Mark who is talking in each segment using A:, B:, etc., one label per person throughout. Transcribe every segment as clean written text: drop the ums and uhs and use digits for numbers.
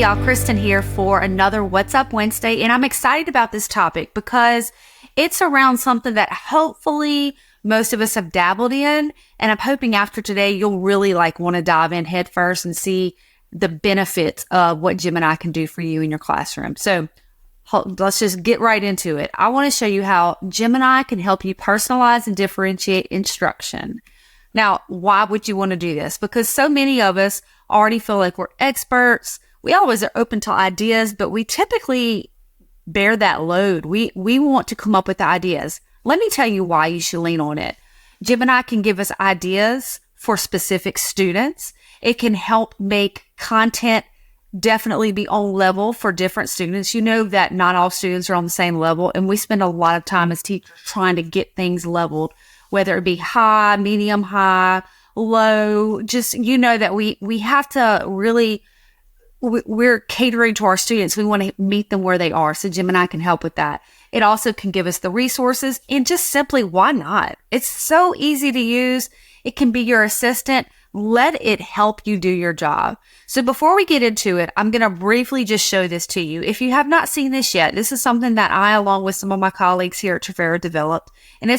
A: y'all, Kristen here for another What's Up Wednesday, and I'm excited about this topic because it's around something that hopefully most of us have dabbled in, and I'm hoping after today you'll really want to dive in head first and see the benefits of what Gemini can do for you in your classroom. So let's just get right into it. I want to show you how Gemini can help you personalize and differentiate instruction. Now, why would you want to do this? Because so many of us already feel like we're experts. We always are open to ideas, but we typically bear that load. We want to come up with ideas. Let me tell you why you should lean on it. Gemini can give us ideas for specific students. It can help make content definitely be on level for different students. You know that not all students are on the same level, and we spend a lot of time as teachers trying to get things leveled, whether it be high, medium, high, low. Just, you know that we have to really, we're catering to our students. We want to meet them where they are. So Gemini can help with that. It also can give us the resources, and just simply, why not? It's so easy to use. It can be your assistant. Let it help you do your job. So before we get into it, I'm going to briefly just show this to you. If you have not seen this yet, this is something that I, along with some of my colleagues here at Trafera, developed. And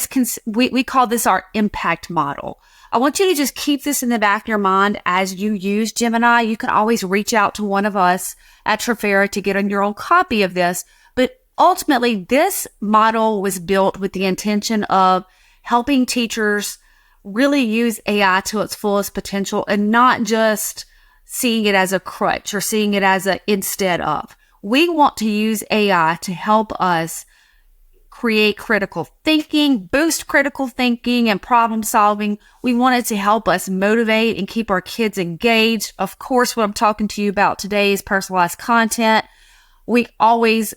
A: we call this our impact model. I want you to just keep this in the back of your mind as you use Gemini. You can always reach out to one of us at Trafera to get on your own copy of this. But ultimately, this model was built with the intention of helping teachers really use AI to its fullest potential and not just seeing it as a crutch or seeing it as a instead of. We want to use AI to help us create critical thinking, boost critical thinking and problem solving. We want it to help us motivate and keep our kids engaged. Of course, what I'm talking to you about today is personalized content. We always,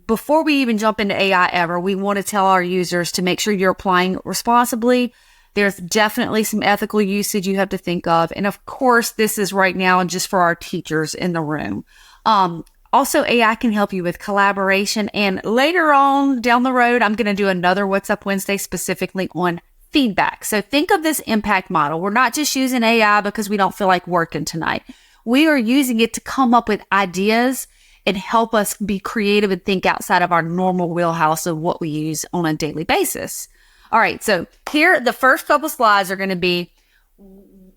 A: before we even jump into AI ever, we want to tell our users to make sure you're applying it responsibly. There's definitely some ethical usage you have to think of. And of course, this is right now just for our teachers in the room. Also, AI can help you with collaboration. And later on down the road, I'm going to do another What's Up Wednesday specifically on feedback. So think of this impact model. We're not just using AI because we don't feel like working tonight. We are using it to come up with ideas and help us be creative and think outside of our normal wheelhouse of what we use on a daily basis. All right, so here, the first couple slides are going to be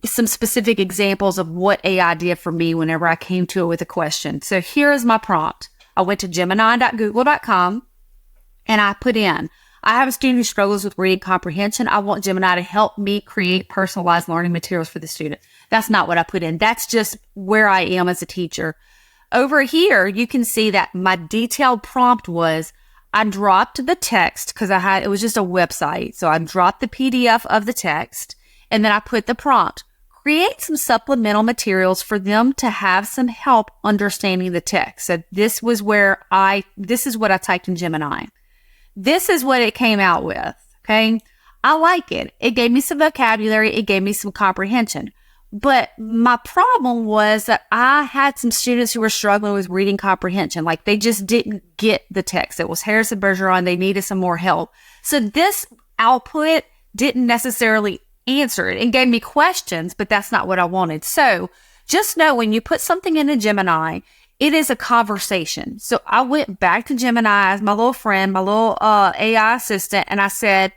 A: some specific examples of what AI did for me whenever I came to it with a question. So here is my prompt. I went to gemini.google.com and I put in, I have a student who struggles with reading comprehension. I want Gemini to help me create personalized learning materials for the student. That's not what I put in. That's just where I am as a teacher. Over here, you can see that my detailed prompt was, I dropped the text because it was just a website. So I dropped the PDF of the text and then I put the prompt, create some supplemental materials for them to have some help understanding the text. So this is what I typed in Gemini. This is what it came out with. Okay. I like it. It gave me some vocabulary. It gave me some comprehension. But my problem was that I had some students who were struggling with reading comprehension. Like they just didn't get the text. It was Harrison Bergeron. They needed some more help. So this output didn't necessarily answer it. It gave me questions, but that's not what I wanted. So just know when you put something into Gemini, it is a conversation. So I went back to Gemini as my little friend, my little AI assistant, and I said,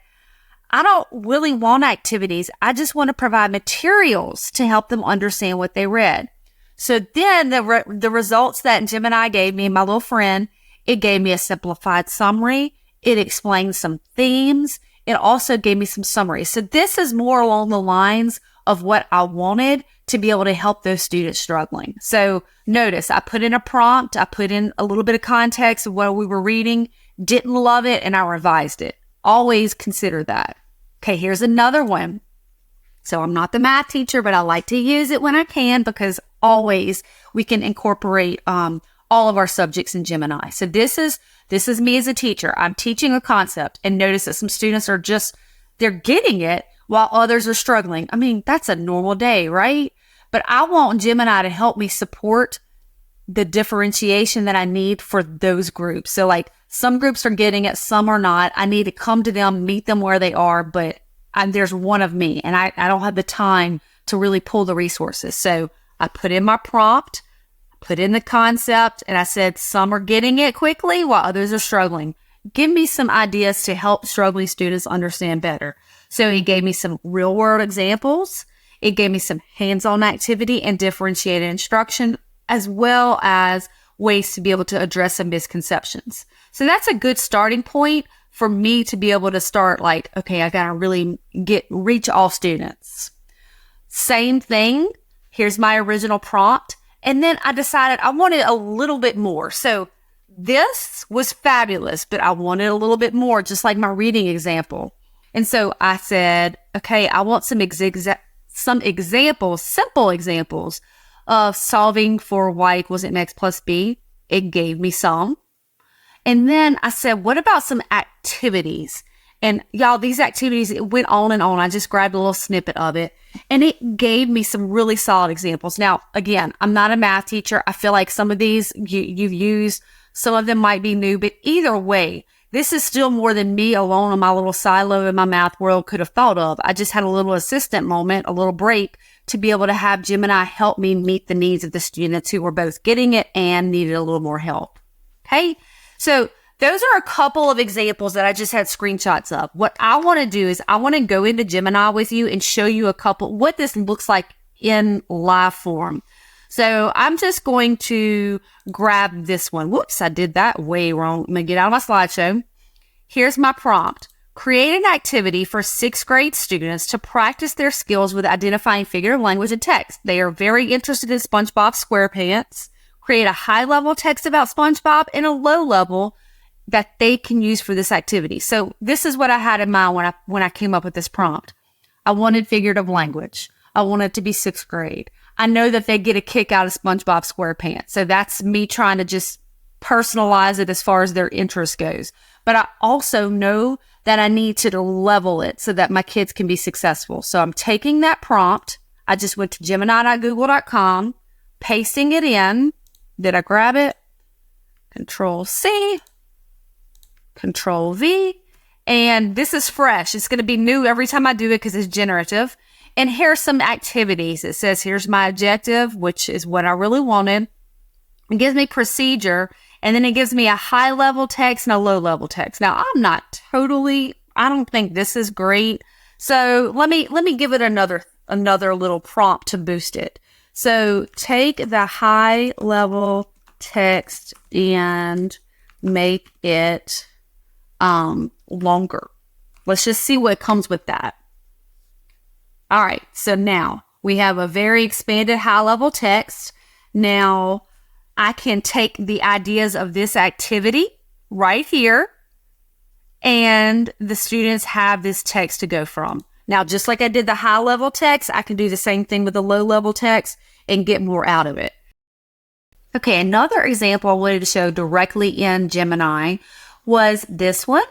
A: I don't really want activities. I just want to provide materials to help them understand what they read. So then the results that Gemini gave me, my little friend, it gave me a simplified summary. It explained some themes. It also gave me some summaries. So this is more along the lines of what I wanted to be able to help those students struggling. So notice I put in a prompt. I put in a little bit of context of what we were reading, didn't love it, and I revised it. Always consider that. Okay, here's another one. So I'm not the math teacher, but I like to use it when I can because always we can incorporate all of our subjects in Gemini. So this is me as a teacher. I'm teaching a concept, and notice that some students are they're getting it while others are struggling. I mean, that's a normal day, right? But I want Gemini to help me support the differentiation that I need for those groups. So like some groups are getting it, some are not. I need to come to them, meet them where they are, but there's one of me and I don't have the time to really pull the resources. So I put in my prompt, put in the concept, and I said, some are getting it quickly while others are struggling. Give me some ideas to help struggling students understand better. So he gave me some real world examples. It gave me some hands-on activity and differentiated instruction, as well as ways to be able to address some misconceptions. So that's a good starting point for me to be able to start like, okay, I got to really reach all students. Same thing. Here's my original prompt. And then I decided I wanted a little bit more. So this was fabulous, but I wanted a little bit more, just like my reading example. And so I said, okay, I want some examples, simple examples of solving for y equals mx plus b. It gave me some. And then I said, what about some activities? And y'all, these activities, it went on and on. I just grabbed a little snippet of it and it gave me some really solid examples. Now, again, I'm not a math teacher. I feel like some of these you've used, some of them might be new, but either way, this is still more than me alone in my little silo in my math world could have thought of. I just had a little assistant moment, a little break to be able to have Gemini help me meet the needs of the students who were both getting it and needed a little more help. Okay. So those are a couple of examples that I just had screenshots of. What I want to do is I want to go into Gemini with you and show you a couple, what this looks like in live form. So I'm just going to grab this one. Whoops, I did that way wrong. I'm going to get out of my slideshow. Here's my prompt. Create an activity for 6th grade students to practice their skills with identifying figurative language and text. They are very interested in SpongeBob SquarePants. Create a high-level text about SpongeBob and a low-level that they can use for this activity. So this is what I had in mind when I came up with this prompt. I wanted figurative language. I want it to be 6th grade. I know that they get a kick out of SpongeBob SquarePants. So that's me trying to just personalize it as far as their interest goes. But I also know that I need to level it so that my kids can be successful. So I'm taking that prompt. I just went to gemini.google.com, pasting it in. Did I grab it? Control C, Control V. And this is fresh. It's going to be new every time I do it because it's generative. And here's some activities. It says, here's my objective, which is what I really wanted. It gives me procedure, and then it gives me a high-level text and a low-level text. Now, I don't think this is great. So let me give it another little prompt to boost it. So take the high-level text and make it longer. Let's just see what comes with that. All right, so now we have a very expanded high-level text. Now I can take the ideas of this activity right here, and the students have this text to go from. Now, just like I did the high-level text, I can do the same thing with the low-level text and get more out of it. Okay, another example I wanted to show directly in Gemini was this one.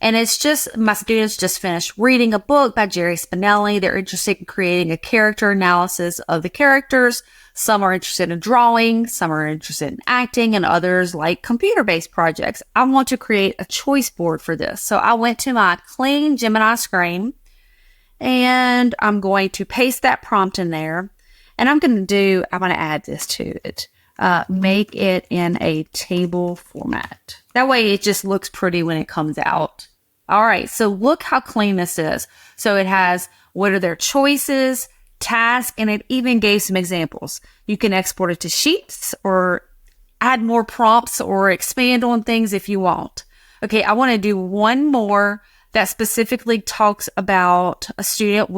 A: And it's just, my students just finished reading a book by Jerry Spinelli. They're interested in creating a character analysis of the characters. Some are interested in drawing, some are interested in acting, and others like computer-based projects. I want to create a choice board for this. So I went to my clean Gemini screen, and I'm going to paste that prompt in there. And I'm going to add this to it. Make it in a table format. That way it just looks pretty when it comes out. All right, so look how clean this is. So it has what are their choices, tasks, and it even gave some examples. You can export it to sheets or add more prompts or expand on things if you want. Okay, I want to do one more that specifically talks about a student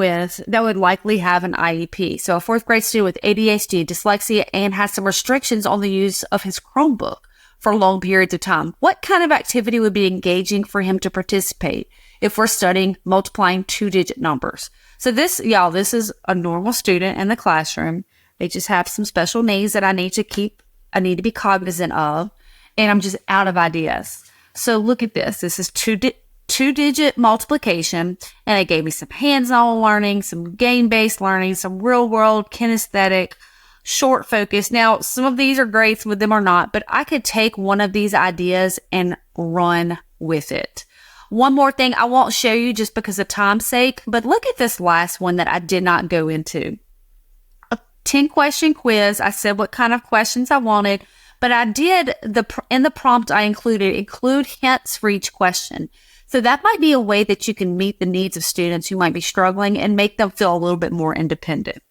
A: that would likely have an IEP. So a 4th grade student with ADHD, dyslexia, and has some restrictions on the use of his Chromebook for long periods of time. What kind of activity would be engaging for him to participate if we're studying multiplying 2-digit numbers? So this is a normal student in the classroom. They just have some special needs that I need to be cognizant of, and I'm just out of ideas. So look at this. This is two-digit multiplication, and it gave me some hands-on learning, some game-based learning, some real-world kinesthetic, short focus. Now, some of these are great, some of them are not, but I could take one of these ideas and run with it. One more thing I won't show you just because of time's sake, but look at this last one that I did not go into. 10 question quiz. I said what kind of questions I wanted, but I did in the prompt I include hints for each question. So that might be a way that you can meet the needs of students who might be struggling and make them feel a little bit more independent.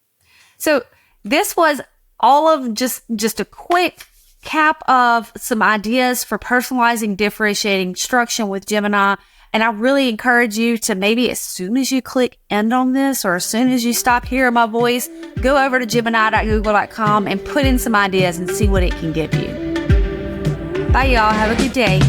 A: So this was all of just a quick cap of some ideas for personalizing, differentiating instruction with Gemini. And I really encourage you to, maybe as soon as you click end on this, or as soon as you stop hearing my voice, go over to gemini.google.com and put in some ideas and see what it can give you. Bye, y'all. Have a good day.